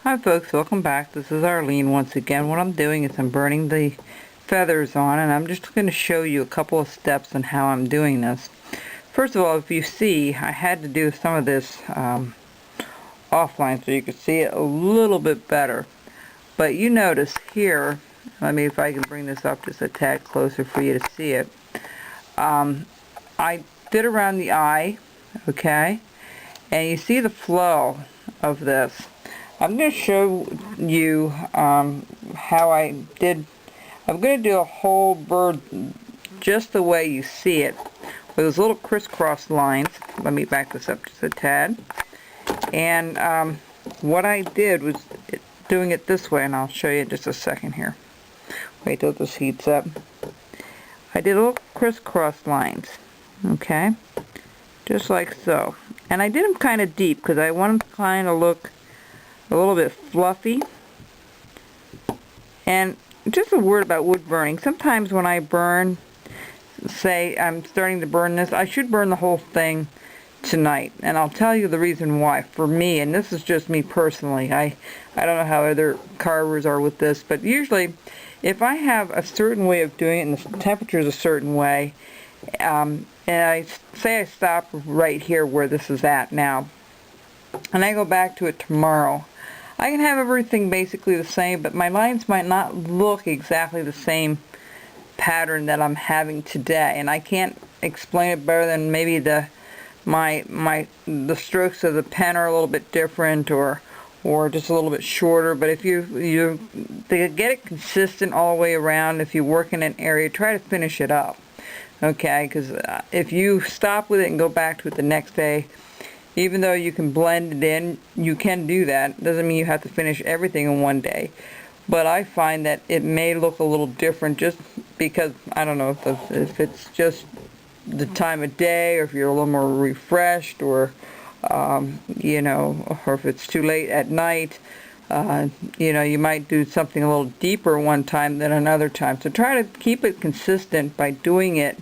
Hi folks, welcome back. This is Arlene once again. What I'm doing is I'm burning the feathers on, and I'm just going to show you a couple of steps on how I'm doing this. First of all, if you see, I had to do some of this offline so you could see it a little bit better. But you notice here, let me if I can bring this up just a tad closer for you to see it. I did around the eye, okay? And you see the flow of this. I'm going to show you how I did. I'm going to do a whole bird just the way you see it, with those little crisscross lines. Let me back this up just a tad. And what I did was doing it this way, and I'll show you in just a second here. Wait till this heats up. I did little crisscross lines, okay, just like so. And I did them kind of deep because I want them to kind of look a little bit fluffy. And just a word about wood burning. Sometimes when I burn, say I'm starting to burn this, I should burn the whole thing tonight. And I'll tell you the reason why. For me, and this is just me personally, I don't know how other carvers are with this, but usually if I have a certain way of doing it and the temperature is a certain way, and I stop right here where this is at now, and I go back to it tomorrow, I can have everything basically the same, but my lines might not look exactly the same pattern that I'm having today, and I can't explain it better than maybe the strokes of the pen are a little bit different, or just a little bit shorter. But if to get it consistent all the way around, if you work in an area, try to finish it up, okay? Because if you stop with it and go back to it the next day, even though you can blend it in, you can do that. Doesn't mean you have to finish everything in one day. But I find that it may look a little different just because, I don't know if it's just the time of day, or if you're a little more refreshed, or you know, or if it's too late at night. You know, you might do something a little deeper one time than another time. So try to keep it consistent by doing it,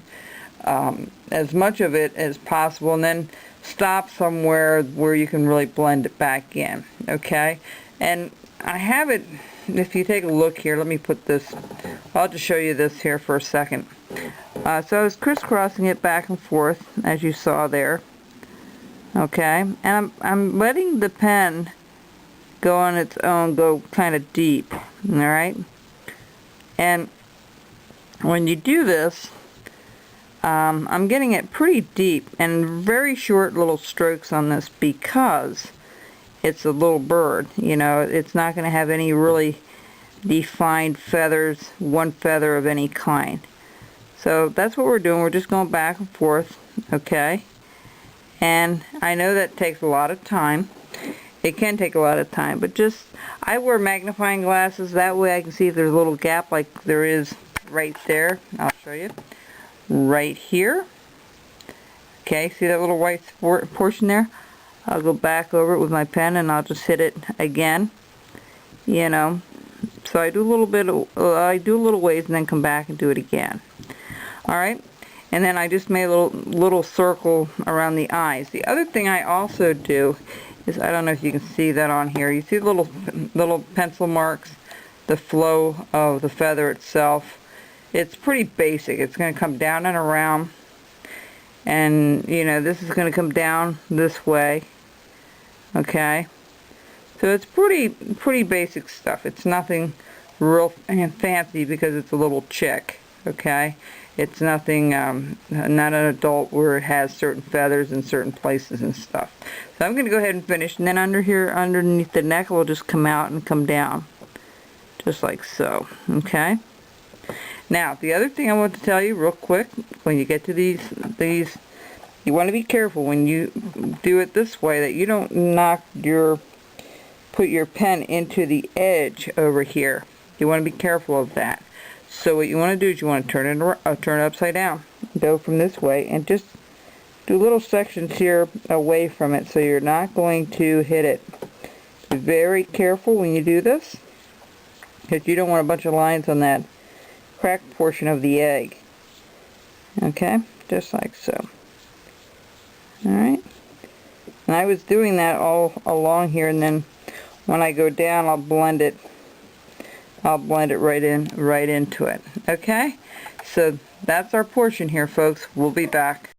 as much of it as possible, and then stop somewhere where you can really blend it back in, okay? And I have it, if you take a look here, let me put this, I'll just show you this here for a second. So I was crisscrossing it back and forth, as you saw there, okay? And I'm letting the pen go on its own, go kind of deep, all right? And when you do this, I'm getting it pretty deep and very short little strokes on this because it's a little bird. You know, it's not going to have any really defined feathers, one feather of any kind. So that's what we're doing. We're just going back and forth, okay? And I know that takes a lot of time. It can take a lot of time, but just, I wear magnifying glasses. That way I can see if there's a little gap like there is right there. I'll show you. Right here. Okay, see that little white portion there? I'll go back over it with my pen and I'll just hit it again. You know, so I do a little bit of, I do a little ways and then come back and do it again. Alright, and then I just made a little circle around the eyes. The other thing I also do is, I don't know if you can see that on here, you see the little pencil marks, the flow of the feather itself. It's pretty basic. It's going to come down and around, and you know, this is going to come down this way, okay? So it's pretty basic stuff. It's nothing real fancy because it's a little chick, okay? It's nothing, not an adult where it has certain feathers in certain places and stuff. So I'm going to go ahead and finish, and then under here, underneath the neck, will just come out and come down, just like so, okay? Now, the other thing I want to tell you real quick, when you get to these, you want to be careful when you do it this way that you don't put your pen into the edge over here. You want to be careful of that. So what you want to do is you want to turn it upside down. Go from this way and just do little sections here away from it so you're not going to hit it. Be very careful when you do this, because you don't want a bunch of lines on that cracked portion of the egg. Okay, just like so. Alright, and I was doing that all along here, and then when I go down, I'll blend it right into it. Okay, so that's our portion here, folks. We'll be back.